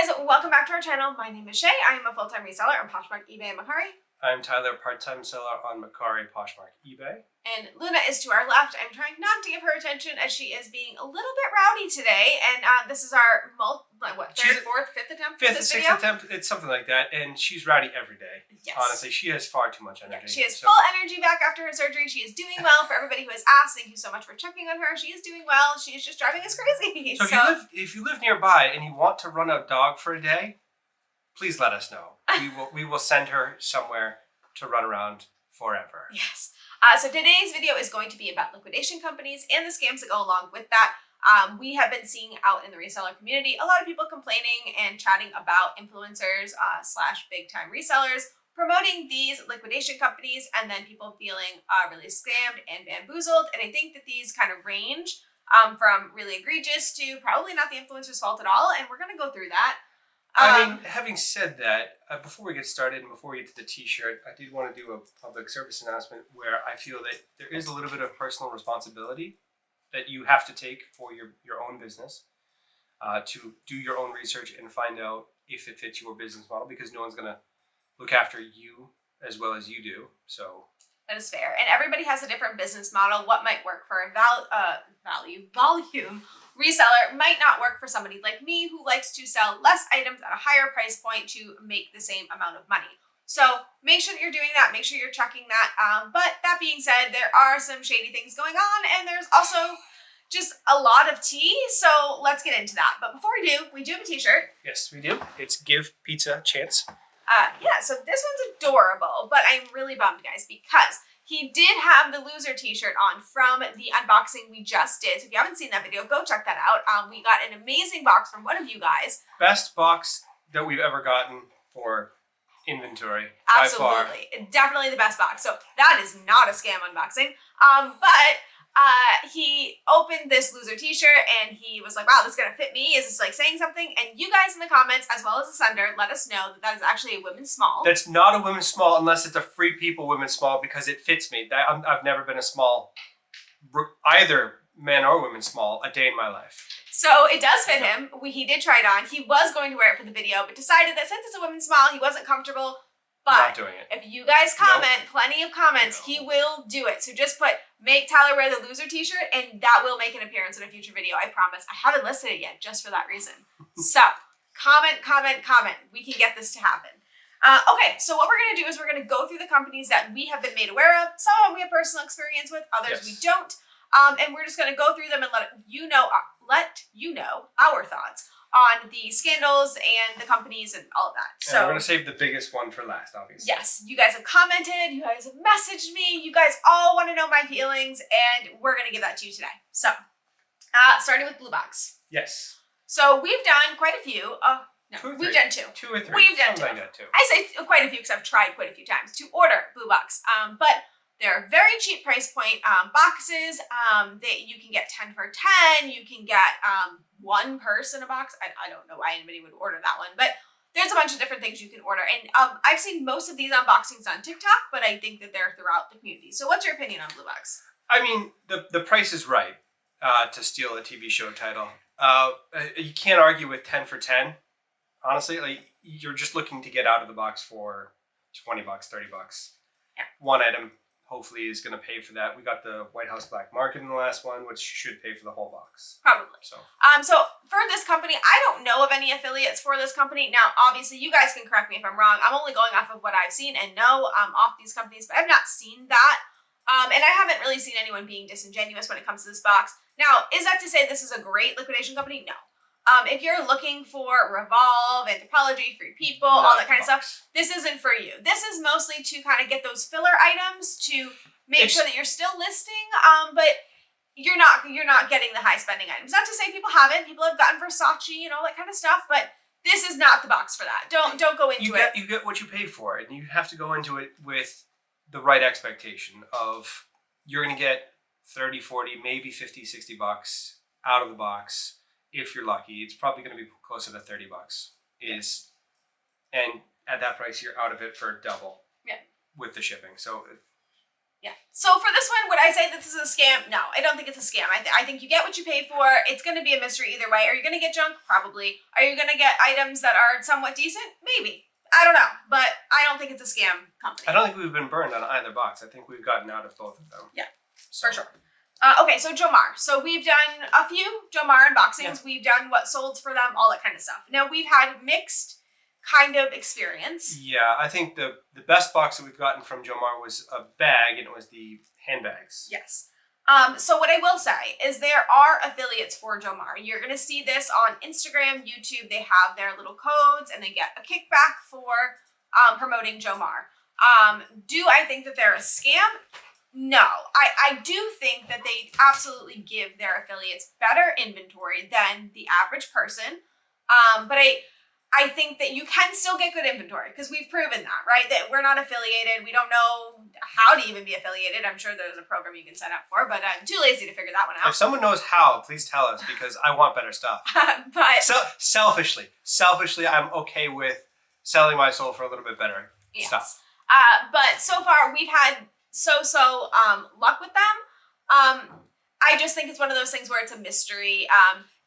guys, welcome back to our channel. My name is Shay. I am a full-time reseller on Poshmark, eBay, and Mercari. I'm Tyler, part-time seller on Mercari, Poshmark, eBay. And Luna is to our left. I'm trying not to give her attention as she is being a little bit rowdy today. And this is our third, fourth, fifth attempt for this sixth video? attempt, it's something like that. And she's rowdy every day. Yes. Honestly, she has far too much energy. Yeah, she has full energy back after her surgery. She is doing well. For everybody who has asked, thank you so much for checking on her. She is doing well. She is just driving us crazy. So if you live nearby and you want to run a dog for a day, please let us know. We will send her somewhere to run around forever. Yes. So today's video is going to be about liquidation companies and the scams that go along with that. We have been seeing out in the reseller community a lot of people complaining and chatting about influencers slash big time resellers promoting these liquidation companies, and then people feeling really scammed and bamboozled. And I think that these kind of range from really egregious to probably not the influencer's fault at all. And we're going to go through that. I mean, having said that, before we get started and before we get to the t-shirt, I did want to do a public service announcement where I feel that there is a little bit of personal responsibility that you have to take for your own business, to do your own research and find out if it fits your business model, because no one's going to look after you as well as you do. So that is fair. And everybody has a different business model. What might work for a volume reseller might not work for somebody like me who likes to sell less items at a higher price point to make the same amount of money. So make sure that you're doing that. Make sure you're checking that. But that being said, there are some shady things going on, and there's also just a lot of tea. So let's get into that. But before we do have a t-shirt. yes, we do. It's Give Pizza a Chance. Yeah, so this one's adorable, but I'm really bummed, guys, because he did have the loser t-shirt on from the unboxing we just did. So if you haven't seen that video, go check that out. We got an amazing box from one of you guys. Best box that we've ever gotten for inventory. Absolutely. By far. Definitely the best box. So that is not a scam unboxing. But he opened this loser t-shirt and he was like, wow, this is going to fit me. Is this like saying something? And you guys in the comments, as well as the sender, let us know that that is actually a women's small. That's not a women's small unless it's a Free People women's small, because it fits me. I've never been a small, either man or women's small, a day in my life. So it does fit him. He did try it on. He was going to wear it for the video, but decided that since it's a women's small, he wasn't comfortable. But not doing it. If you guys comment, plenty of comments, he will do it. So just put, make Tyler wear the loser t-shirt, and that will make an appearance in a future video, I promise. I haven't listed it yet, just for that reason. So comment. We can get this to happen. Okay, so what we're going to do is we're going to go through the companies that we have been made aware of. Some of them we have personal experience with, others we don't. And we're just going to go through them and let you know our thoughts on the scandals and the companies and all of that. So we're going to save the biggest one for last, obviously. Yes, you guys have commented, you guys have messaged me, you guys all want to know my feelings, and we're going to give that to you today. So, starting with Blue Box. Yes. So we've done quite a few. We've done two. 2 or 3. We've done 2. Like that too. I say quite a few because I've tried quite a few times to order Blue Box. But they're very cheap price point boxes. That you can get 10 for 10. You can get one person a box. I don't know why anybody would order that one, but there's a bunch of different things you can order. And I've seen most of these unboxings on TikTok, but I think that they're throughout the community. So what's your opinion on Blue Box? I mean, the price is right to steal a TV show title. You can't argue with 10 for 10. Honestly, like, you're just looking to get out of the box for $20, $30. Yeah. One item hopefully is going to pay for that. We got the White House Black Market in the last one, which should pay for the whole box. Probably. So for this company, I don't know of any affiliates for this company. Now, obviously, you guys can correct me if I'm wrong. I'm only going off of what I've seen and know off these companies, but I've not seen that. And I haven't really seen anyone being disingenuous when it comes to this box. Now, is that to say this is a great liquidation company? No. If you're looking for Revolve, Anthropology, Free People, all that kind of stuff, this isn't for you. This is mostly to kind of get those filler items to make sure that you're still listing, but you're not getting the high spending items. Not to say people haven't. People have gotten Versace and all that kind of stuff, but this is not the box for that. Don't go into it. You get what you pay for, and you have to go into it with the right expectation of you're going to get 30, 40, maybe 50, 60 bucks out of the box. If you're lucky, it's probably going to be closer to 30 bucks. And at that price, you're out of it for double. Yeah. With the shipping. So Yeah. So for this one, would I say that this is a scam? No, I don't think it's a scam. I think you get what you pay for. It's going to be a mystery either way. Are you going to get junk? Probably. Are you going to get items that are somewhat decent? Maybe. I don't know, but I don't think it's a scam company. I don't think we've been burned on either box. I think we've gotten out of both of them. Yeah, for sure. Okay, so Jomar. So we've done a few Jomar unboxings. Yeah. We've done what sold for them, all that kind of stuff. Now we've had mixed kind of experience. Yeah, I think the best box that we've gotten from Jomar was a bag, and it was the handbags. Yes. So what I will say is there are affiliates for Jomar. You're going to see this on Instagram, YouTube. They have their little codes and they get a kickback for promoting Jomar. Do I think that they're a scam? No. I do think that they absolutely give their affiliates better inventory than the average person. But I think that you can still get good inventory because we've proven that, right? That we're not affiliated. We don't know how to even be affiliated. I'm sure there's a program you can sign up for, but I'm too lazy to figure that one out. If someone knows how, please tell us because I want better stuff. But selfishly, I'm okay with selling my soul for a little bit better stuff. But so far we've had so luck with them. I just think it's one of those things where it's a mystery.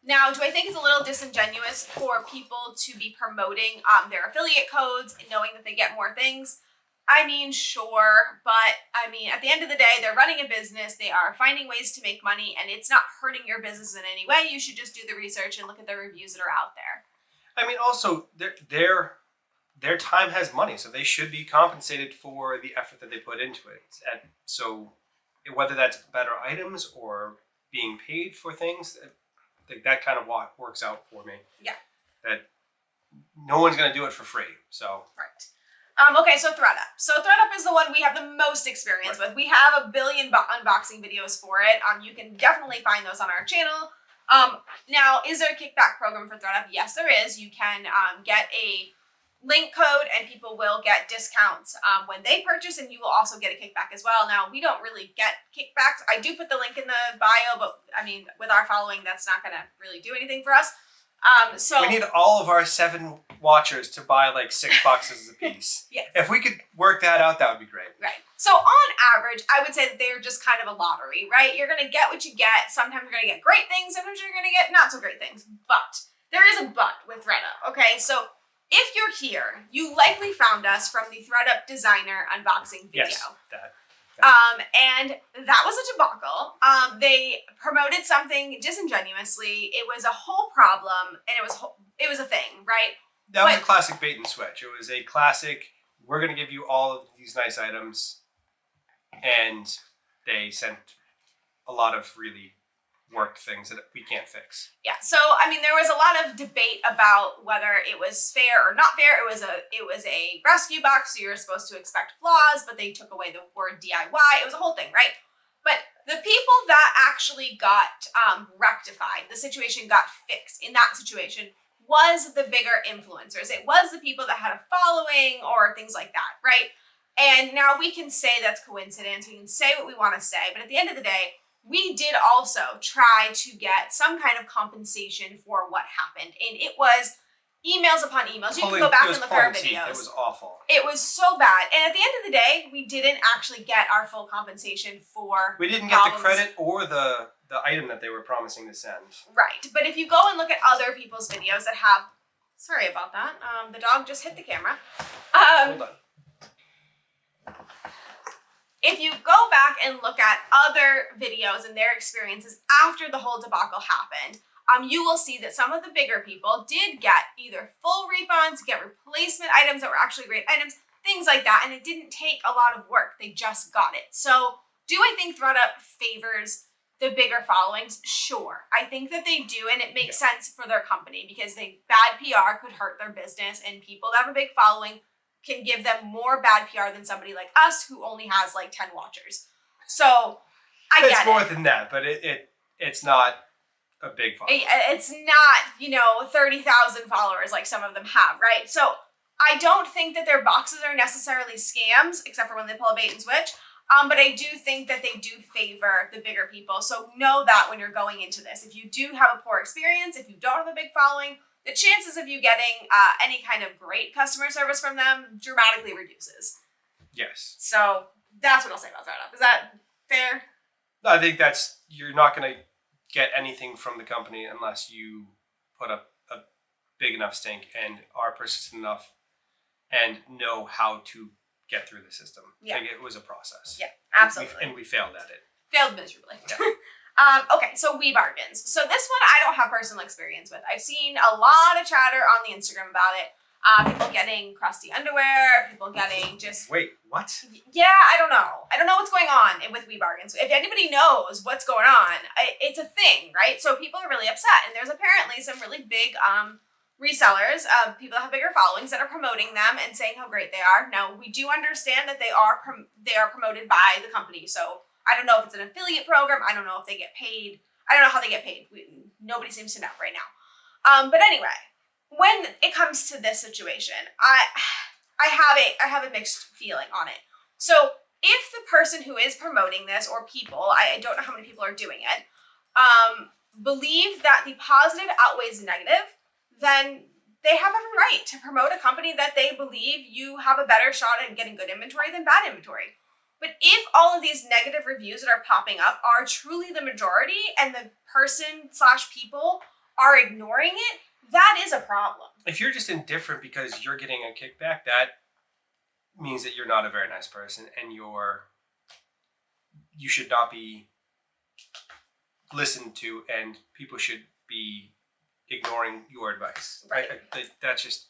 Now, do I think it's a little disingenuous for people to be promoting their affiliate codes and knowing that they get more things? I mean, sure, but I mean, at the end of the day, they're running a business. They are finding ways to make money, and it's not hurting your business in any way. You should just do the research and look at the reviews that are out there. I mean, also, their time has money, so they should be compensated for the effort that they put into it. And so, whether that's better items or being paid for things, that kind of works out for me. Yeah. That no one's going to do it for free, so. Right. Okay, so Thredup. So Thredup is the one we have the most experience with. We have a billion unboxing videos for it. You can definitely find those on our channel. Now, is there a kickback program for Thredup? Yes, there is. You can get a link code and people will get discounts when they purchase, and you will also get a kickback as well. Now, we don't really get kickbacks. I do put the link in the bio, but I mean, with our following, that's not going to really do anything for us. So we need all of our 7 watchers to buy like 6 boxes a piece. Yes. If we could work that out, that would be great. Right. So on average, I would say that they're just kind of a lottery, right? You're going to get what you get. Sometimes you're going to get great things. Sometimes you're going to get not so great things. But there is a but with Thredup. Okay, so if you're here, you likely found us from the Thredup designer unboxing video. Yes, that. And that was a debacle. They promoted something disingenuously. It was a whole problem, and it was a thing, right? That was a classic bait and switch. It was a classic, we're going to give you all of these nice items, and they sent a lot of really worked things that we can't fix. Yeah, so I mean, there was a lot of debate about whether it was fair or not fair. It was a rescue box, so you're supposed to expect flaws, but they took away the word DIY. It was a whole thing, right? But the people that actually got rectified, the situation got fixed in that situation, was the bigger influencers. It was the people that had a following or things like that, right? And now we can say that's coincidence. We can say what we want to say, but at the end of the day, we did also try to get some kind of compensation for what happened. And it was emails upon emails. You can go back and look at our videos. It was awful. It was so bad. And at the end of the day, we didn't actually get our full compensation for We didn't get the credit or the item that they were promising to send. Right. But if you go and look at other people's videos that have... Sorry about that. The dog just hit the camera. Hold on. If you go back and look at other videos and their experiences after the whole debacle happened, you will see that some of the bigger people did get either full refunds, get replacement items that were actually great items, things like that, and it didn't take a lot of work. They just got it. So do I think Thredup favors the bigger followings? Sure. I think that they do, and it makes sense for their company because bad PR could hurt their business, and people that have a big following can give them more bad PR than somebody like us who only has like 10 watchers. So I get it. It's more than that, but it's not a big following. It's not, 30,000 followers like some of them have, right? So I don't think that their boxes are necessarily scams, except for when they pull a bait and switch. But I do think that they do favor the bigger people. So know that when you're going into this. If you do have a poor experience, if you don't have a big following, the chances of you getting any kind of great customer service from them dramatically reduces. Yes. So That's what I'll say about Thredup. Is that fair? No, I think you're not going to get anything from the company unless you put up a big enough stink and are persistent enough and know how to get through the system. Yeah. Like, it was a process. Yeah, absolutely. And we failed at it. Failed miserably. Yeah. Okay, so Wibargains. So this one I don't have personal experience with. I've seen a lot of chatter on the Instagram about it. People getting crusty underwear, people getting just... Wait, what? Yeah, I don't know. I don't know what's going on with Wibargains. If anybody knows what's going on, it's a thing, right? So people are really upset, and there's apparently some really big resellers, people that have bigger followings that are promoting them and saying how great they are. Now, we do understand that they are promoted by the company, so I don't know if it's an affiliate program. I don't know if they get paid. I don't know how they get paid. Nobody seems to know right now. But anyway, when it comes to this situation, I have a mixed feeling on it. So if the person who is promoting this, or people, I don't know how many people are doing it, believe that the positive outweighs the negative, then they have every right to promote a company that they believe you have a better shot at getting good inventory than bad inventory. But if all of these negative reviews that are popping up are truly the majority and the person/people are ignoring it, that is a problem. If you're just indifferent because you're getting a kickback, that means that you're not a very nice person, and you should not be listened to, and people should be ignoring your advice. Right. That's just,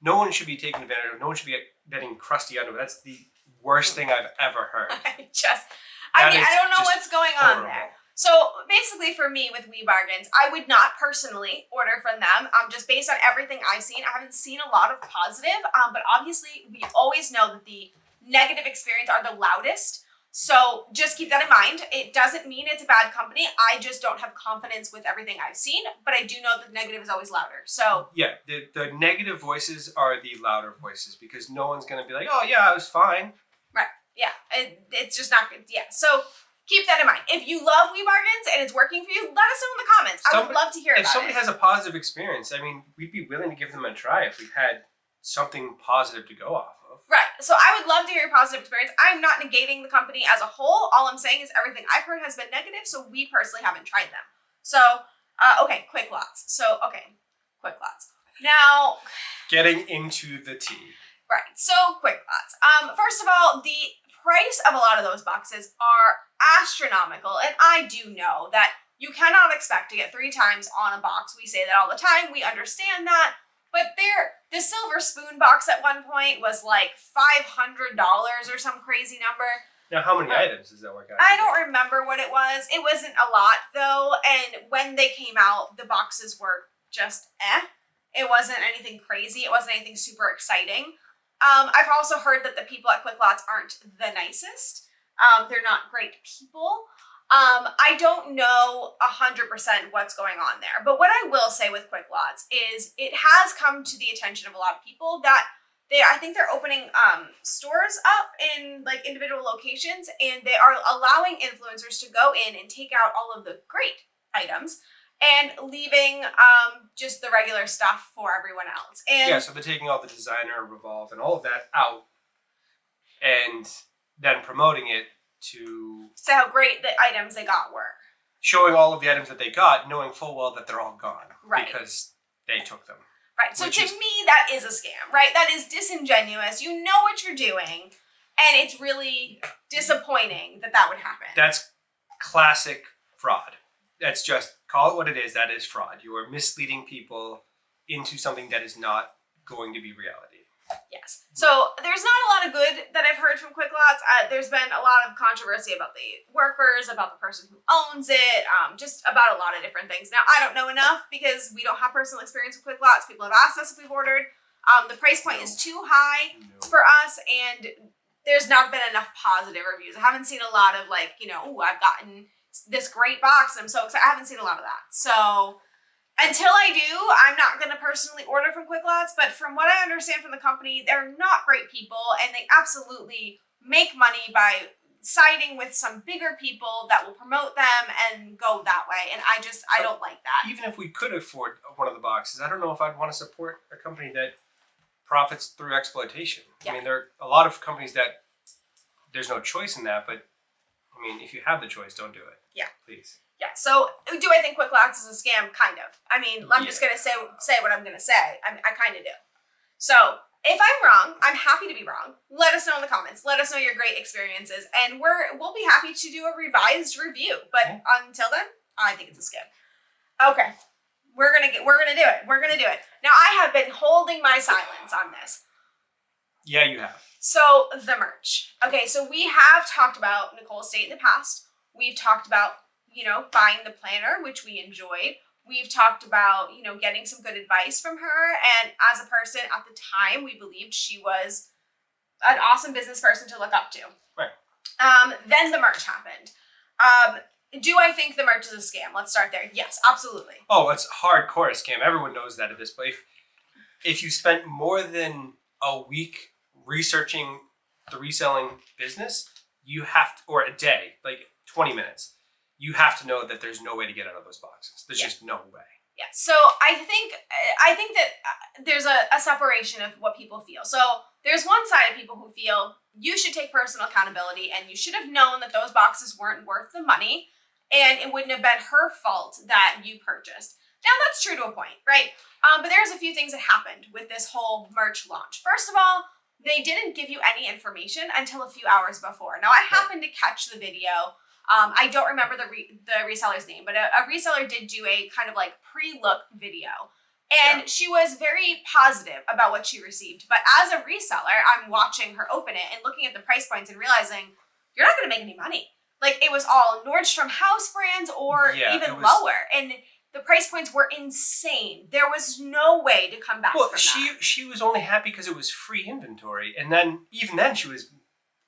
no one should be taken advantage of. No one should be getting crusty underwear. That's the worst thing I've ever heard. I don't know what's going on there. So basically for me with Wibargains, I would not personally order from them, just based on everything I've seen. I haven't seen a lot of positive, but obviously we always know that the negative experience are the loudest. So just keep that in mind. It doesn't mean it's a bad company. I just don't have confidence with everything I've seen, but I do know that the negative is always louder. So yeah, the negative voices are the louder voices, because no one's going to be like, oh yeah, I was fine. Right. Yeah. It's just not good. Yeah. So keep that in mind. If you love Wibargains and it's working for you, let us know in the comments. I would love to hear about it. If somebody has a positive experience, I mean, we'd be willing to give them a try if we had something positive to go off of. Right. So I would love to hear your positive experience. I'm not negating the company as a whole. All I'm saying is everything I've heard has been negative, so we personally haven't tried them. So, okay, Quicklotz. Quicklotz. Now... Getting into the tea. Right. So, Quicklotz. First of all, the price of a lot of those boxes are astronomical, and I do know that you cannot expect to get 3 times on a box. We say that all the time. We understand that. But the silver spoon box at one point was like $500 or some crazy number. Now, how many items does that work out? I don't remember what it was. It wasn't a lot, though. And when they came out, the boxes were just It wasn't anything crazy. It wasn't anything super exciting. I've also heard that the people at Quicklotz aren't the nicest. They're not great people. I don't know 100% what's going on there, but what I will say with Quicklotz is it has come to the attention of a lot of people that I think they're opening stores up in like individual locations, and they are allowing influencers to go in and take out all of the great items and leaving just the regular stuff for everyone else. And yeah, so they're taking all the designer, Revolve, and all of that out, and then promoting it to say how great the items they got were. Showing all of the items that they got, knowing full well that they're all gone. Right. Because they took them. Right. So to me, that is a scam, right? That is disingenuous. You know what you're doing, and it's really disappointing that that would happen. That's classic fraud. That's just, call it what it is, that is fraud. You are misleading people into something that is not going to be reality. Yes. So there's not a lot of good that I've heard from Quicklotz. There's been a lot of controversy about the workers, about the person who owns it, just about a lot of different things. Now, I don't know enough because we don't have personal experience with Quicklotz. People have asked us if we've ordered. The price point is too high for us, and there's not been enough positive reviews. I haven't seen a lot of like, ooh, I've gotten this great box and I'm so excited. I haven't seen a lot of that. So until I do, I'm not going to personally order from Quicklotz, but from what I understand from the company, they're not great people, and they absolutely make money by siding with some bigger people that will promote them and go that way, and I don't like that. Even if we could afford one of the boxes, I don't know if I'd want to support a company that profits through exploitation. Yeah. I mean, there are a lot of companies that there's no choice in that, but I mean, if you have the choice, don't do it. Yeah. Please. Yeah. So do I think Quicklotz is a scam? Kind of. I mean, I'm just gonna say what I'm gonna say. I kind of do. So if I'm wrong, I'm happy to be wrong. Let us know in the comments. Let us know your great experiences, and we'll be happy to do a revised review. But until then, I think it's a scam. Okay. We're gonna do it. We're gonna do it. Now I have been holding my silence on this. Yeah, you have. So the Myrch. Okay, so we have talked about Nicole State in the past. We've talked about, buying the planner, which we enjoyed. We've talked about, getting some good advice from her. And as a person at the time, we believed she was an awesome business person to look up to. Right. Then the Myrch happened. Do I think the Myrch is a scam? Let's start there. Yes, absolutely. Oh, it's hardcore a scam. Everyone knows that at this point. If you spent more than a week researching the reselling business, you have to, or a day, like 20 minutes, you have to know that there's no way to get out of those boxes. There's just no way. Yeah. So I think that there's a separation of what people feel. So there's one side of people who feel you should take personal accountability and you should have known that those boxes weren't worth the money and it wouldn't have been her fault that you purchased. Now that's true to a point, right? But there's a few things that happened with this whole Myrch launch. First of all, they didn't give you any information until a few hours before. Now I happened to catch the video. I don't remember the reseller's name, but a reseller did do a kind of like pre-look video. And she was very positive about what she received. But as a reseller, I'm watching her open it and looking at the price points and realizing you're not going to make any money. Like it was all Nordstrom house brands or even lower. And the price points were insane. There was no way to come back from that. She was only happy because it was free inventory. And then even then she was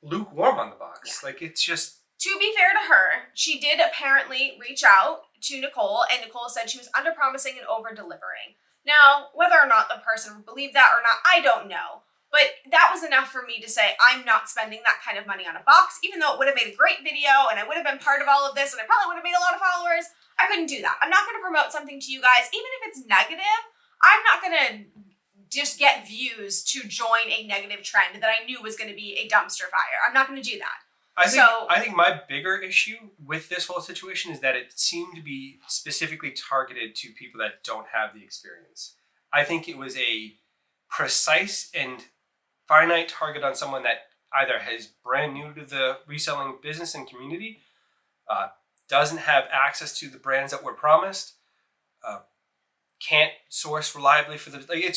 lukewarm on the box. Yeah. Like it's just... To be fair to her, she did apparently reach out to Nicole, and Nicole said she was under-promising and over-delivering. Now, whether or not the person believed that or not, I don't know. But that was enough for me to say I'm not spending that kind of money on a box, even though it would have made a great video and I would have been part of all of this and I probably would have made a lot of followers. I couldn't do that. I'm not going to promote something to you guys, even if it's negative. I'm not going to just get views to join a negative trend that I knew was going to be a dumpster fire. I'm not going to do that. I think my bigger issue with this whole situation is that it seemed to be specifically targeted to people that don't have the experience. I think it was a precise and finite target on someone that either is brand new to the reselling business and community, doesn't have access to the brands that were promised, can't source reliably for the... Like it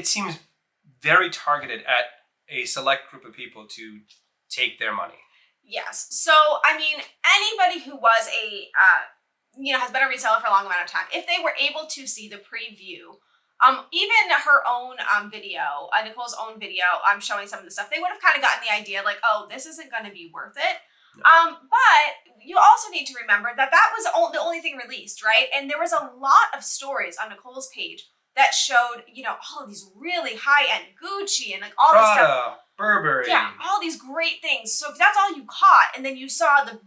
seems very targeted at a select group of people to take their money. Yes. So, I mean, anybody who was has been a reseller for a long amount of time, if they were able to see the preview, even her own video, Nicole's own video, showing some of the stuff, they would have kind of gotten the idea like, oh, this isn't going to be worth it. No. But you also need to remember that was the only thing released, right? And there was a lot of stories on Nicole's page that showed, all of these really high-end Gucci and like all Prada, this stuff. Burberry. Yeah, all these great things. So if that's all you caught and then you saw the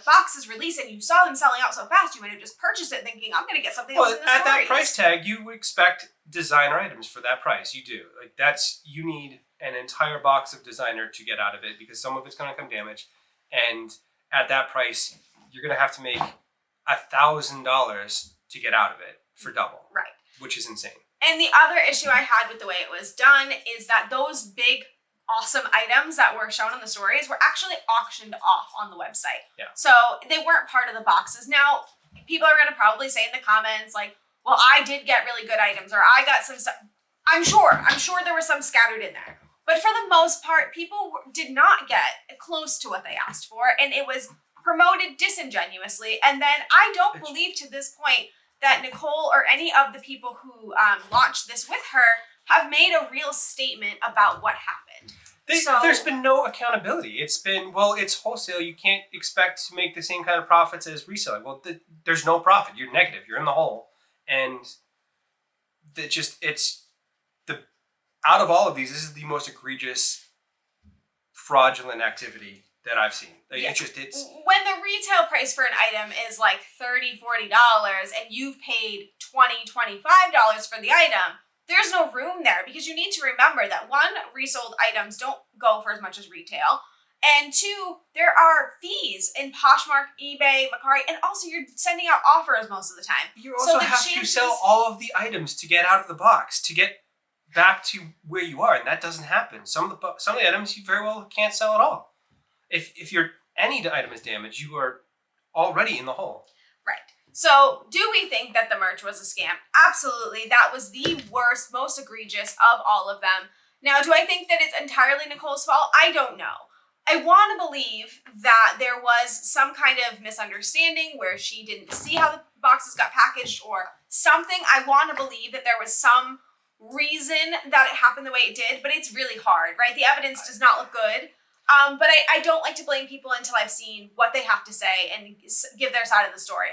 boxes release and you saw them selling out so fast, you might have just purchased it thinking, I'm going to get something else in the at stories. that price tag, you expect designer items for that price. You do. Like you need an entire box of designer to get out of it because some of it's going to come damaged. And at that price, you're going to have to make $1,000 to get out of it for double. Right. Which is insane. And the other issue I had with the way it was done is that those big, awesome items that were shown in the stories were actually auctioned off on the website. Yeah. So they weren't part of the boxes. Now, people are going to probably say in the comments, like, well, I did get really good items, or I got some stuff. I'm sure there was some scattered in there. But for the most part, people did not get close to what they asked for, and it was promoted disingenuously. And then I don't believe to this point that Nicole or any of the people who launched this with her have made a real statement about what happened. There's been no accountability. It's been, well, it's wholesale. You can't expect to make the same kind of profits as reselling. Well, there's no profit. You're negative. You're in the hole. And out of all of these, this is the most egregious fraudulent activity that I've seen. Like, yeah. It's when the retail price for an item is like $30, $40 and you've paid $20, $25 for the item, there's no room there because you need to remember that one, resold items don't go for as much as retail. And two, there are fees in Poshmark, eBay, Mercari, and also you're sending out offers most of the time. You also have to sell all of the items to get out of the box, to get back to where you are, and that doesn't happen. Some of the items you very well can't sell at all. If any item is damaged, you are already in the hole. Right. So, do we think that the Myrch was a scam? Absolutely. That was the worst, most egregious of all of them. Now, do I think that it's entirely Nicole's fault? I don't know. I want to believe that there was some kind of misunderstanding where she didn't see how the boxes got packaged or something. I want to believe that there was some reason that it happened the way it did, but it's really hard, right? The evidence does not look good. But I don't like to blame people until I've seen what they have to say and give their side of the story.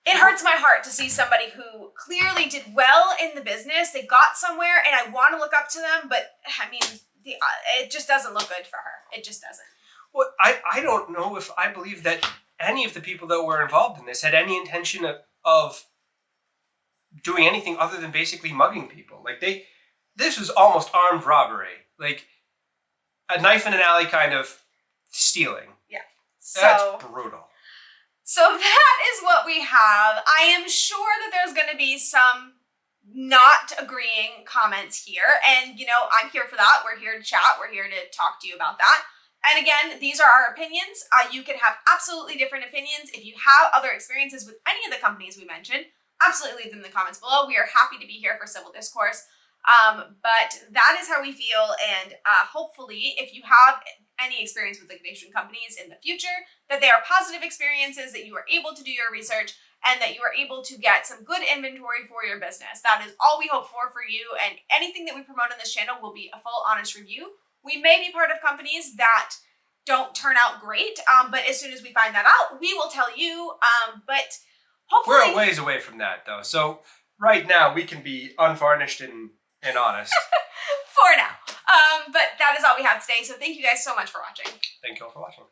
It hurts my heart to see somebody who clearly did well in the business. They got somewhere and I want to look up to them, but I mean, it just doesn't look good for her. It just doesn't. Well, I don't know if I believe that any of the people that were involved in this had any intention of doing anything other than basically mugging people. Like this was almost armed robbery. Like a knife in an alley kind of stealing. Yeah. That's brutal. So that is what we have. I am sure that there's going to be some not agreeing comments here. And, I'm here for that. We're here to chat. We're here to talk to you about that. And again, these are our opinions. You can have absolutely different opinions. If you have other experiences with any of the companies we mentioned, absolutely leave them in the comments below. We are happy to be here for civil discourse. But that is how we feel. And hopefully, if you have any experience with liquidation companies in the future, that they are positive experiences, that you are able to do your research, and that you are able to get some good inventory for your business. That is all we hope for you, and anything that we promote on this channel will be a full, honest review. We may be part of companies that don't turn out great, but as soon as we find that out, we will tell you, but hopefully... We're a ways away from that, though, so right now we can be unvarnished and honest. For now. But that is all we have today, so thank you guys so much for watching. Thank you all for watching.